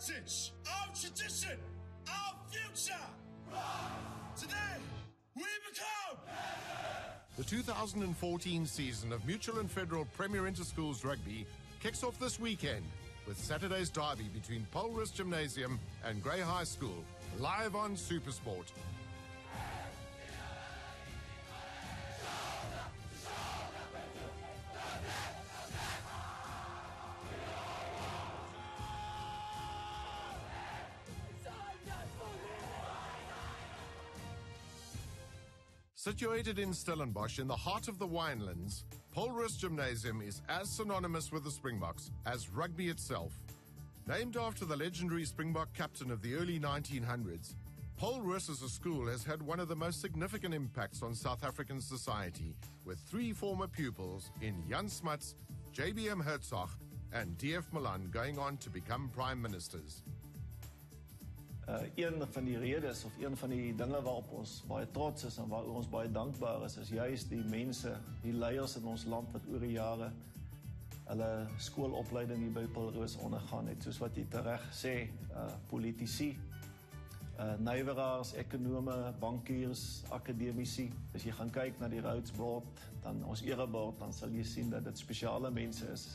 heritage, our tradition, our future. Today, we become... The 2014 season of Mutual and Federal Premier Interschools Rugby kicks off this weekend with Saturday's derby between Paul Roos Gymnasium and Grey High School, live on SuperSport. Situated in Stellenbosch, in the heart of the Winelands, Paul Roos Gymnasium is as synonymous with the Springboks as rugby itself. Named after the legendary Springbok captain of the early 1900s, Paul Roos as a school has had one of the most significant impacts on South African society, with 3 former pupils in Jan Smuts, JBM Hertzog and DF Milan going on to become prime ministers. Een van die redes of een van die dinge waarop ons baie trots is en waaroor ons baie dankbaar is juist die mense, die leiers in ons land wat oor die jare hulle skoolopleiding hier by Paul Roos ondergaan het, soos wat jy tereg sê, politici, nywerhaars, ekonome, bankiers, akademici. As jy gaan kyk na die Rhodes Board, dan ons erebord, dan sal jy sien dat dit spesiale mense is.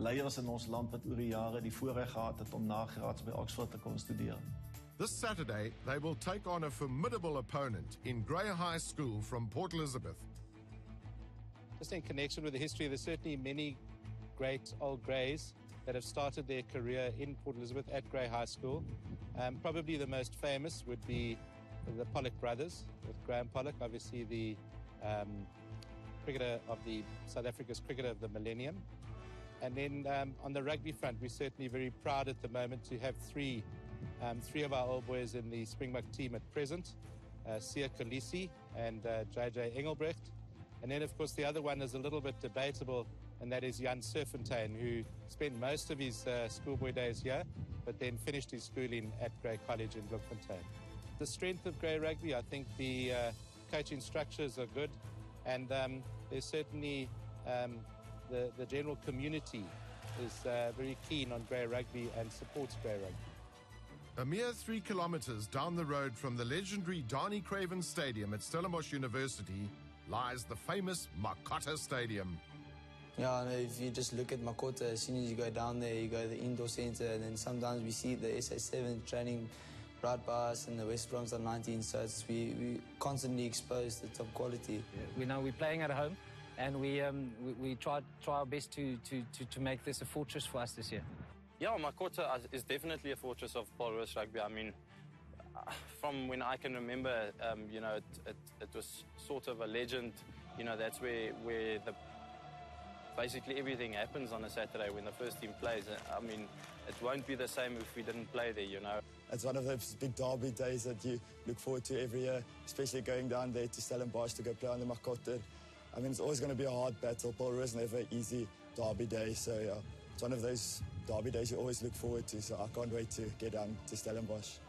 Leiers in ons land wat oor die jare die voorreg gehad het om nagraads by Oxford te kon studeer. This Saturday, they will take on a formidable opponent in Grey High School from Port Elizabeth. Just in connection with the history, there's certainly many great old Greys that have started their career in Port Elizabeth at Grey High School. Probably the most famous would be the Pollock brothers, with Graham Pollock, obviously the cricketer of the South Africa's cricketer of the millennium. And then on the rugby front, we're certainly very proud at the moment to have three of our old boys in the Springbok team at present, Sia Kolisi and JJ Engelbrecht. And then, of course, the other one is a little bit debatable, and that is Jan Serfontein, who spent most of his schoolboy days here, but then finished his schooling at Grey College in Bloemfontein. The strength of Grey Rugby, I think the coaching structures are good, and there's certainly the general community is very keen on Grey Rugby and supports Grey Rugby. A mere 3 kilometers down the road from the legendary Darnie Craven Stadium at Stellenbosch University lies the famous Makota Stadium. Yeah, if you just look at Makota, as soon as you go down there, you go to the indoor center, and then sometimes we see the SA7 training right by us and the West Bronx on 19, so we constantly exposed to top quality. We know we're playing at home, and we try our best to make this a fortress for us this year. Yeah, Makota is definitely a fortress of Paul Roos Rugby. I mean, from when I can remember, you know, it was sort of a legend. You know, that's where basically everything happens on a Saturday when the first team plays. I mean, it won't be the same if we didn't play there, you know. It's one of those big derby days that you look forward to every year, especially going down there to Stellenbosch to go play on the Makota. I mean, it's always going to be a hard battle. Paul Roos never an easy derby day, so yeah, it's one of those derby days you always look forward to, so I can't wait to get down to Stellenbosch.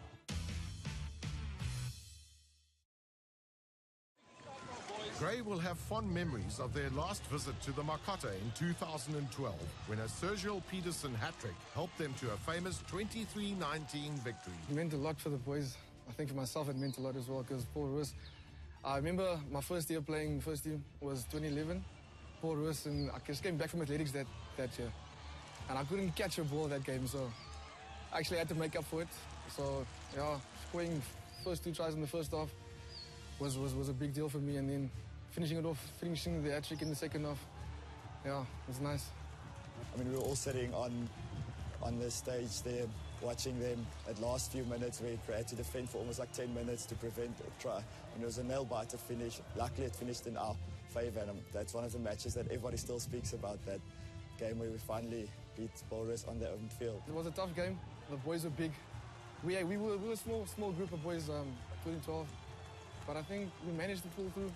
Grey will have fond memories of their last visit to the Makota in 2012, when a Sergio Peterson hat-trick helped them to a famous 23-19 victory. It meant a lot for the boys. I think for myself it meant a lot as well, because Paul Roos, I remember my first year playing first team was 2011. Paul Roos, and I just came back from athletics that year. And I couldn't catch a ball that game, so I actually had to make up for it. So, yeah, scoring first 2 tries in the first half was a big deal for me, and then finishing the hat-trick in the second half, yeah, it was nice. I mean, we were all sitting on the stage there, watching them at last few minutes where we had to defend for almost like 10 minutes to prevent a try. And it was a nail-biter finish. Luckily, it finished in our favour, and that's one of the matches that everybody still speaks about, that game where we finally beat Paul Roos on their own field. It was a tough game. The boys were big. We were a small group of boys, 12, but I think we managed to pull through.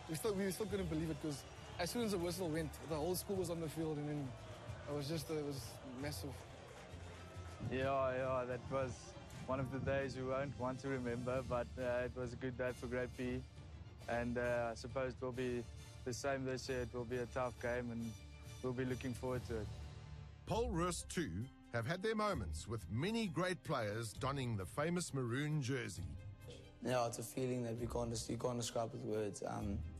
We still couldn't believe it, because as soon as the whistle went, the whole school was on the field, and then it was massive. Yeah, that was one of the days we won't want to remember, but it was a good day for Grade B, and I suppose it will be the same this year. It will be a tough game, and we'll be looking forward to it. Paul Roos too have had their moments with many great players donning the famous maroon jersey. Yeah, it's a feeling that you can't describe with words.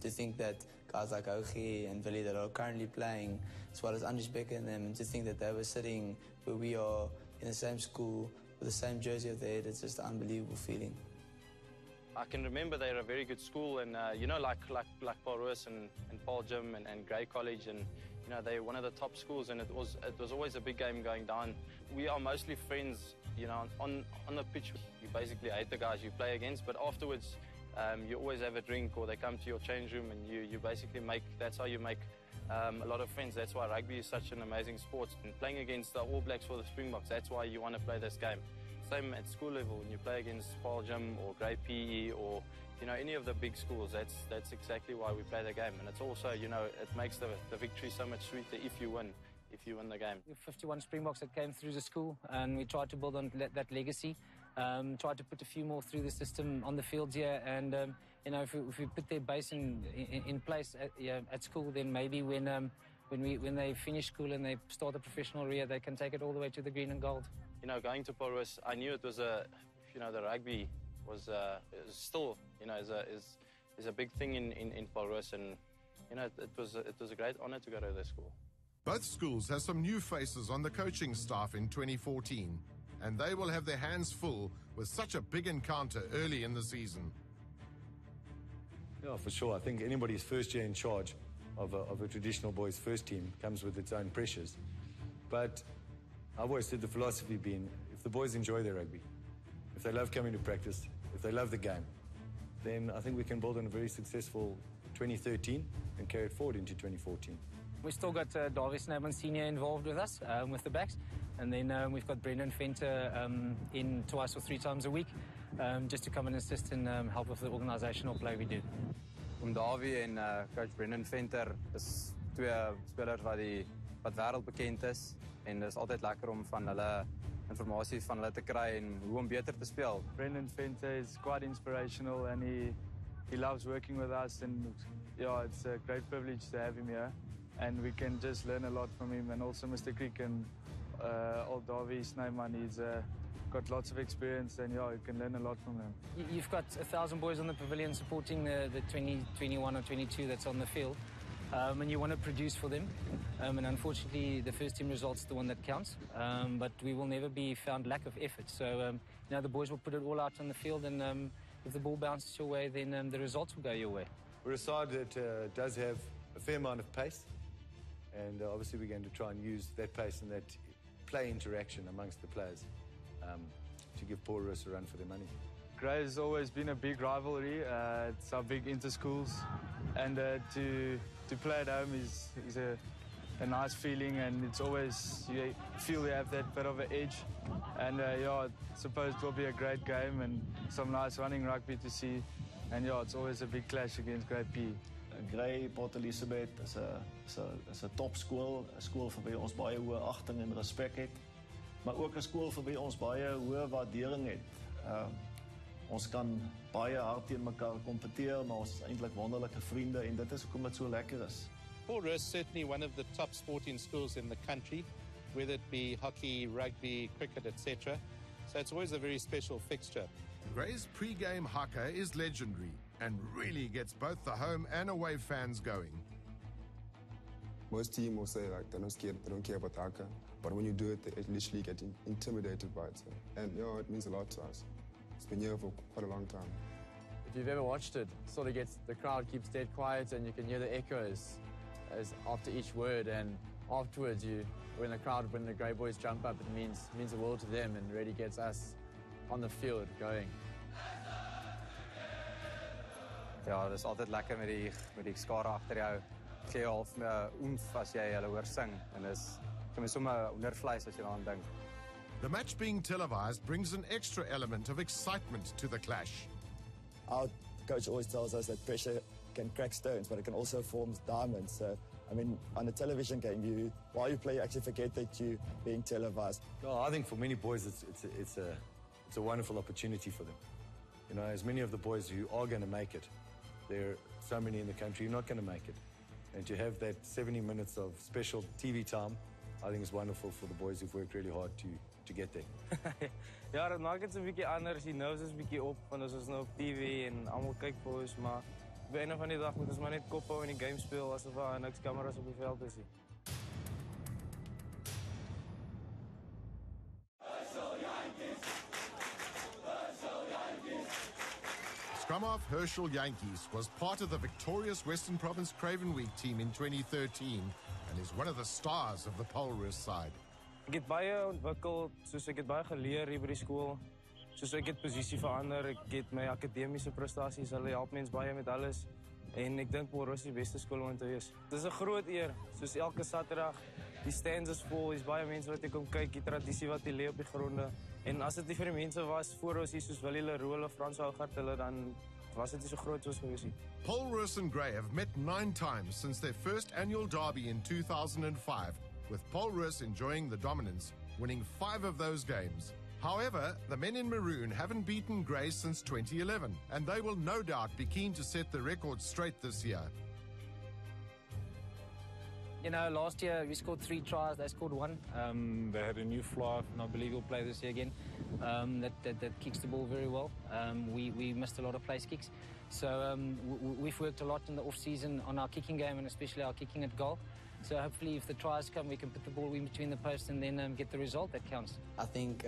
To think that guys like Ogie and Willie that are currently playing, as well as Andries Becker and them, and to think that they were sitting where we are in the same school with the same jersey of their head, it's just an unbelievable feeling. I can remember they're a very good school, and you know, like Paul Roos and Paul Gym and Grey College, and you know, they're one of the top schools, and it was always a big game going down. We are mostly friends, you know, on the pitch. You basically hate the guys you play against, but afterwards you always have a drink, or they come to your change room, and you basically that's how you make a lot of friends. That's why rugby is such an amazing sport. And playing against the All Blacks for the Springboks, that's why you want to play this game. Same at school level, when you play against Paul Gym or Grey PE or, you know, any of the big schools, that's exactly why we play the game. And it's also, you know, it makes the victory so much sweeter if you win the game. 51 Springboks that came through the school, and we tried to build on that legacy. Tried to put a few more through the system on the fields here, and you know, if we put their base in place at school, then maybe when they finish school and they start a professional career, they can take it all the way to the green and gold. You know, going to Paul Roos, I knew it was the rugby was still, you know, is a big thing in Paul Roos, and you know, it was a great honor to go to their school. Both schools have some new faces on the coaching staff in 2014, and they will have their hands full with such a big encounter early in the season. Yeah, for sure. I think anybody's first year in charge of a traditional boys' first team comes with its own pressures. But I've always said the philosophy being, if the boys enjoy their rugby, if they love coming to practice, if they love the game, then I think we can build on a very successful 2013 and carry it forward into 2014. We've still got Davie Snowman Senior involved with us, with the backs. And then we've got Brendan Venter in twice or 3 times a week, just to come and assist and help with the organisational play we do. Davie en coach Brendan Venter is 2 spelers wat wêreldbekend is, en dis altyd lekker om van hulle informasie van hulle te kry en hoe om beter te speel. Brendan Venter is quite inspirational, and he loves working with us, and yeah, it's a great privilege to have him here, and we can just learn a lot from him. And also Mr. Crick and old Davie Snowman, he's got lots of experience, and yeah, you can learn a lot from them. You've got 1,000 boys on the pavilion supporting the 21 or 22 that's on the field, and you want to produce for them. And unfortunately, the first team result's the one that counts, but we will never be found lack of effort. So, you know, the boys will put it all out on the field, and if the ball bounces your way, then the results will go your way. We're a side that does have a fair amount of pace, and obviously we're going to try and use that pace and that play interaction amongst the players to give Paul Roos a run for their money. Grey has always been a big rivalry. It's our big interschools, and to play at home is a nice feeling, and it's always, you feel you have that bit of an edge. And yeah, I suppose it will be a great game and some nice running rugby to see. And yeah, it's always a big clash against Grey PE. Grey Port Elizabeth is 'n topskool, 'n skool vir wie ons baie hoë agting en respek het, maar ook 'n skool vir wie ons baie hoë waardering het. Ons kan baie hard teen mekaar kompeteer, maar ons is eintlik wonderlike vriende, en dit is hoekom dit so lekker is. Paul Roos is certainly one of the top sporting schools in the country, whether it be hockey, rugby, cricket, etc. So it's always a very special fixture. Grey's pre-game haka is legendary and really gets both the home and away fans going. Most teams will say like they're not scared, they don't care about the haka, but when you do it, they literally get intimidated by it. And you know, it means a lot to us. It's been here for quite a long time. If you've ever watched it, sort of gets, the crowd keeps dead quiet, and you can hear the echoes as after each word, and afterwards, when the Grey boys jump up, it means the world to them, and really gets us on the field going. Ja, dis altyd lekker met die skare agter jou. Gee half 'n oomf as jy hulle hoor sing, en dis vir my sommer ondervleis as jy daaraan dink. The match being televised brings an extra element of excitement to the clash. Our coach always tells us that pressure can crack stones, but it can also form diamonds. So, I mean, on a television game, while you play, you actually forget that you're being televised. No, I think for many boys, it's a wonderful opportunity for them. You know, as many of the boys who are going to make it, there are so many in the country who are not going to make it. And to have that 70 minutes of special TV time I think it's wonderful for the boys who've worked really hard to get there. Ja, dat maakt het een beetje anders. Die nerves is een beetje op, want ons is nou op TV en allemaal kyk vir ons, maar op die einde van die dag moet ons maar net kop hou en die game speel asof daar niks kameras op die veld is. Scrum-half Herschel Yankees was part of the victorious Western Province Craven Week team in 2013 and is one of the stars of the Paul Roos side. Ek het baie ontwikkel, soos ek het baie geleer hier by die skool. Soos ek het posisie verander, ek het my akademiese prestasies, hulle help mens baie met alles. En ek dink Paul Roos is die beste skool om te wees. Dit is 'n groot eer, soos elke Saterdag. Die stands is vol, is baie mense wat kom kyk, die tradisie wat hier lê op die gronde. En as dit nie vir die mense was voor ons hier soos Willie Leroux of Frans Hougart hulle, dan was dit nie so groot soos gewees nie. Paul Roos and Gray have met 9 times since their first annual derby in 2005, with Paul Roos enjoying the dominance, winning 5 of those games. However, the men in maroon haven't beaten Gray since 2011, and they will no doubt be keen to set the record straight this year. You know, last year we scored 3 tries, they scored 1. They had a new fly, and I believe he'll play this year again, that kicks the ball very well. We missed a lot of place kicks. So we've worked a lot in the off-season on our kicking game, and especially our kicking at goal. So hopefully if the tries come, we can put the ball in between the posts and then get the result that counts. I think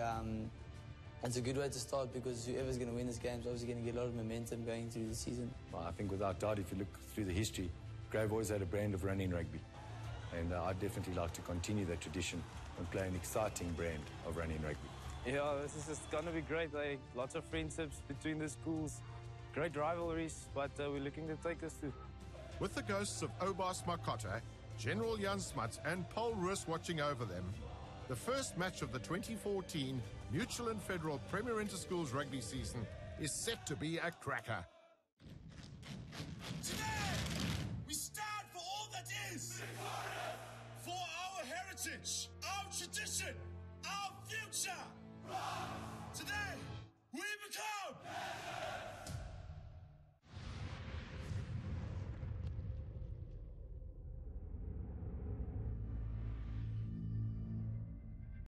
it's a good way to start because whoever's going to win this game is obviously going to get a lot of momentum going through the season. Well, I think without doubt, if you look through the history, Gray have always had a brand of running rugby. And I'd definitely like to continue that tradition and play an exciting brand of running rugby. Yeah, this is just going to be great. Lots of friendships between the schools, great rivalries, but we're looking to take this too. With the ghosts of Obas Makota, General Jan Smuts and Paul Roos watching over them, the first match of the 2014 Mutual and Federal Premier Interschools rugby season is set to be a cracker. Today, we stand for all that is. For our heritage, our tradition, our future. Today,